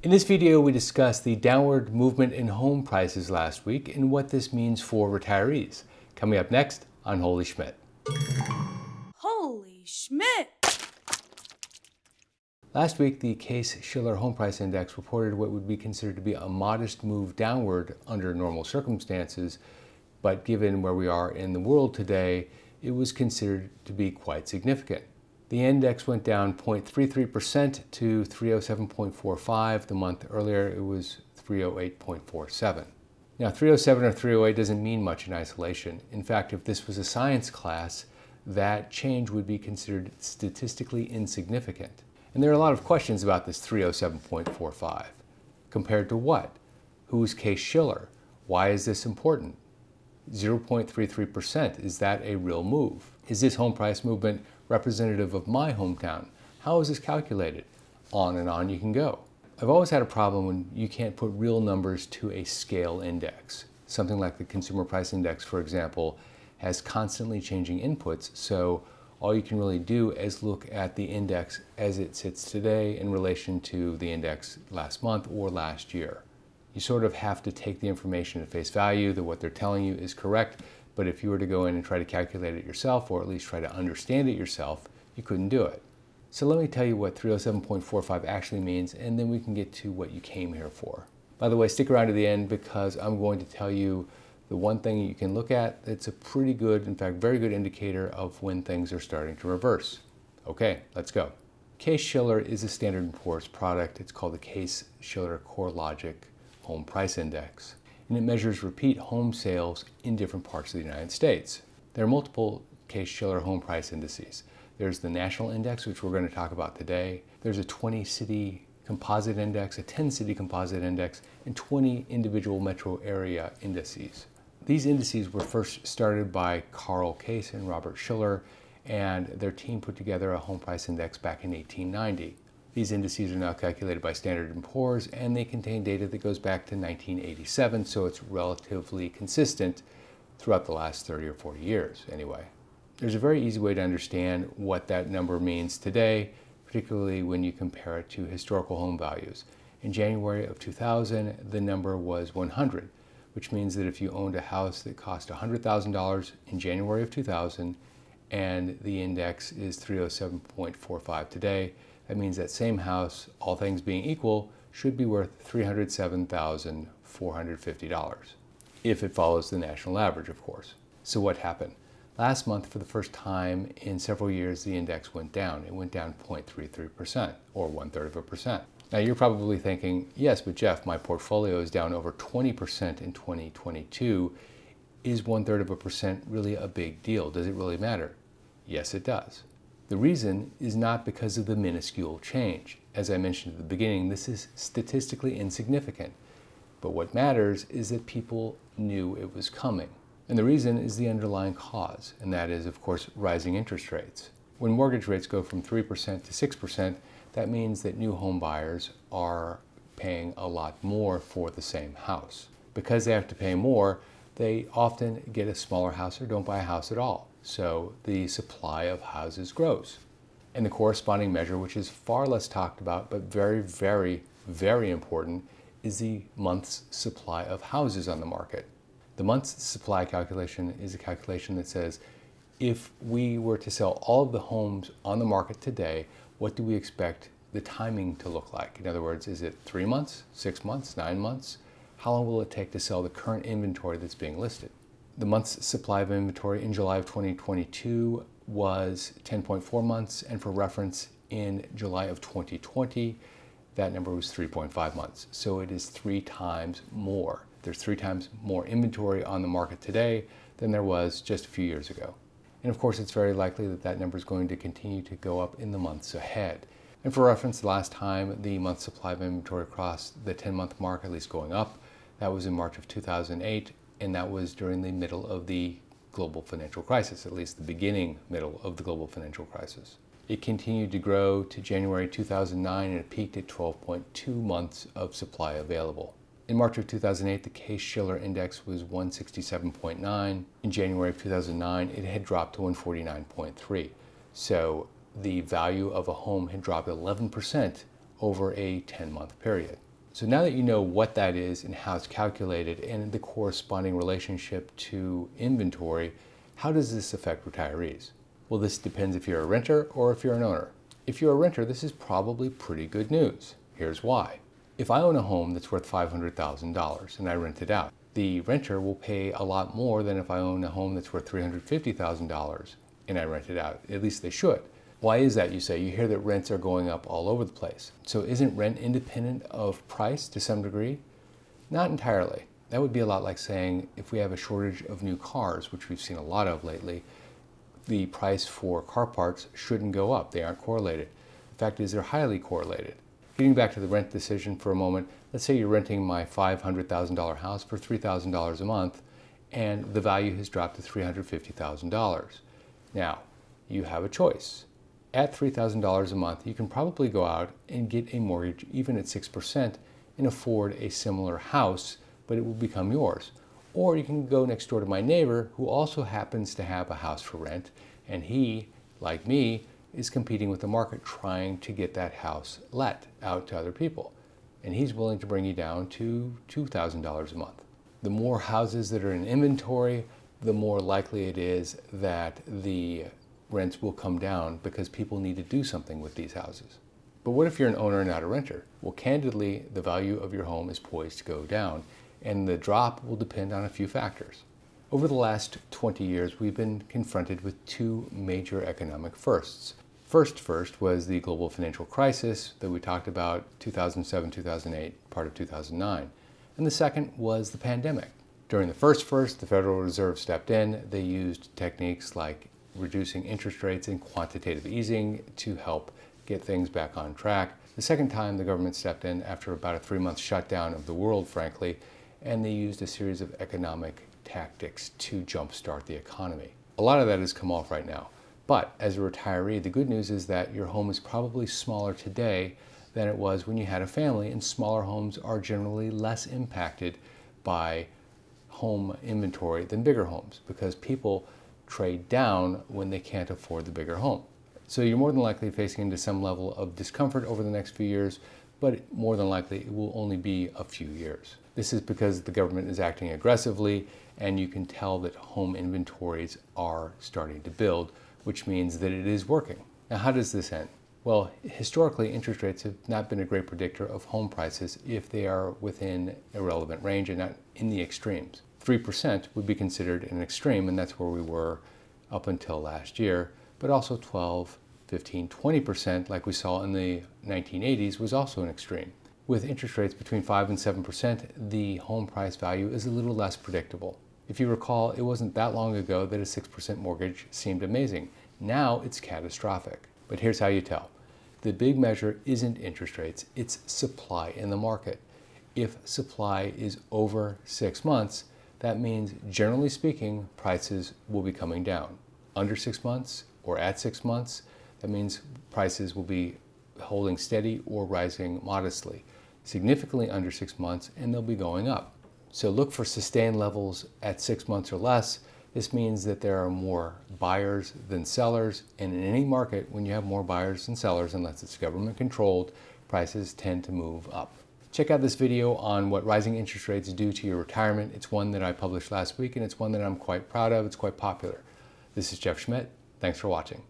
In this video, we discussed the downward movement in home prices last week and what this means for retirees. Coming up next on Holy Schmidt. Holy Schmidt! Last week, the Schiller Home Price Index reported what would be considered to be a modest move downward under normal circumstances, but given where we are in the world today, it was considered to be quite significant. The index went down 0.33% to 307.45. The month earlier, it was 308.47. Now, 307 or 308 doesn't mean much in isolation. In fact, if this was a science class, that change would be considered statistically insignificant. And there are a lot of questions about this 307.45. Compared to what? Who's Schiller? Why is this important? 0.33%, is that a real move? Is this home price movement representative of my hometown? How is this calculated? On and on you can go. I've always had a problem when you can't put real numbers to a scale index. Something like the Consumer Price Index, for example, has constantly changing inputs, so all you can really do is look at the index as it sits today in relation to the index last month or last year. You sort of have to take the information at face value that what they're telling you is correct, but if you were to go in and try to calculate it yourself, or at least try to understand it yourself, you couldn't do it. So let me tell you what 307.45 actually means, and then we can get to what you came here for. By the way, stick around to the end because I'm going to tell you the one thing you can look at that's a pretty good, in fact, very good indicator of when things are starting to reverse. Okay, let's go. Schiller is a Standard & Poor's product. It's called the Schiller CoreLogic Home Price Index, and it measures repeat home sales in different parts of the United States. There are multiple Schiller home price indices. There's the national index, which we're going to talk about today. There's a 20-city composite index, a 10-city composite index, and 20 individual metro area indices. These indices were first started by Carl Case and Robert Schiller, and their team put together a home price index back in 1890. These indices are now calculated by Standard & Poor's, and they contain data that goes back to 1987, so it's relatively consistent throughout the last 30 or 40 years anyway. There's a very easy way to understand what that number means today, particularly when you compare it to historical home values. In January of 2000, the number was 100, which means that if you owned a house that cost $100,000 in January of 2000, and the index is 307.45 today, that means that same house, all things being equal, should be worth $307,450, if it follows the national average, of course. So what happened? Last month, for the first time in several years, the index went down. It went down 0.33%, or 1/3%. Now you're probably thinking, yes, but Jeff, my portfolio is down over 20% in 2022. Is 1/3% really a big deal? Does it really matter? Yes, it does. The reason is not because of the minuscule change. As I mentioned at the beginning, this is statistically insignificant. But what matters is that people knew it was coming. And the reason is the underlying cause, and that is, of course, rising interest rates. When mortgage rates go from 3% to 6%, that means that new home buyers are paying a lot more for the same house. Because they have to pay more, they often get a smaller house or don't buy a house at all. So the supply of houses grows. And the corresponding measure, which is far less talked about, but very, very, very important, is the month's supply of houses on the market. The month's supply calculation is a calculation that says, if we were to sell all of the homes on the market today, what do we expect the timing to look like? In other words, is it 3 months, 6 months, 9 months? How long will it take to sell the current inventory that's being listed? The month's supply of inventory in July of 2022 was 10.4 months, and for reference, in July of 2020, that number was 3.5 months. So it is 3 times more. There's 3 times more inventory on the market today than there was just a few years ago. And of course, it's very likely that that number is going to continue to go up in the months ahead. And for reference, the last time the month supply of inventory crossed the 10-month mark, at least going up, that was in March of 2008, and that was during the middle of the global financial crisis, at least the middle of the global financial crisis. It continued to grow to January 2009, and it peaked at 12.2 months of supply available. In March of 2008, the Schiller index was 167.9. In January of 2009, it had dropped to 149.3. So the value of a home had dropped 11% over a 10-month period. So now that you know what that is and how it's calculated and the corresponding relationship to inventory, how does this affect retirees? Well, this depends if you're a renter or if you're an owner. If you're a renter, this is probably pretty good news. Here's why. If I own a home that's worth $500,000 and I rent it out, the renter will pay a lot more than if I own a home that's worth $350,000 and I rent it out. At least they should. Why is that, you say? You hear that rents are going up all over the place. So isn't rent independent of price to some degree? Not entirely. That would be a lot like saying if we have a shortage of new cars, which we've seen a lot of lately, the price for car parts shouldn't go up. They aren't correlated. The fact is they're highly correlated. Getting back to the rent decision for a moment, let's say you're renting my $500,000 house for $3,000 a month and the value has dropped to $350,000. Now, you have a choice. At $3,000 a month, you can probably go out and get a mortgage even at 6% and afford a similar house, but it will become yours. Or you can go next door to my neighbor who also happens to have a house for rent, and he, like me, is competing with the market trying to get that house let out to other people. And he's willing to bring you down to $2,000 a month. The more houses that are in inventory, the more likely it is that the rents will come down because people need to do something with these houses. But what if you're an owner and not a renter? Well, candidly, the value of your home is poised to go down, and the drop will depend on a few factors. Over the last 20 years, we've been confronted with two major economic firsts. First was the global financial crisis that we talked about, 2007, 2008, part of 2009. And the second was the pandemic. During the first, the Federal Reserve stepped in. They used techniques like reducing interest rates and quantitative easing to help get things back on track. The second time, the government stepped in after about a 3-month shutdown of the world, frankly, and they used a series of economic tactics to jumpstart the economy. A lot of that has come off right now. But as a retiree, the good news is that your home is probably smaller today than it was when you had a family, and smaller homes are generally less impacted by home inventory than bigger homes because people trade down when they can't afford the bigger home. So you're more than likely facing into some level of discomfort over the next few years, but more than likely it will only be a few years. This is because the government is acting aggressively, and you can tell that home inventories are starting to build, which means that it is working. Now, how does this end? Well, historically, interest rates have not been a great predictor of home prices if they are within a relevant range and not in the extremes. 3% would be considered an extreme, and that's where we were up until last year, but also 12, 15, 20%, like we saw in the 1980s, was also an extreme. With interest rates between 5 and 7%, the home price value is a little less predictable. If you recall, it wasn't that long ago that a 6% mortgage seemed amazing. Now it's catastrophic. But here's how you tell. The big measure isn't interest rates, it's supply in the market. If supply is over 6 months, that means, generally speaking, prices will be coming down. Under 6 months or at 6 months, that means prices will be holding steady or rising modestly. Significantly under 6 months, and they'll be going up. So look for sustained levels at 6 months or less. This means that there are more buyers than sellers, and in any market, when you have more buyers than sellers, unless it's government controlled, prices tend to move up. Check out this video on what rising interest rates do to your retirement. It's one that I published last week, and it's one that I'm quite proud of. It's quite popular. This is Jeff Schmidt. Thanks for watching.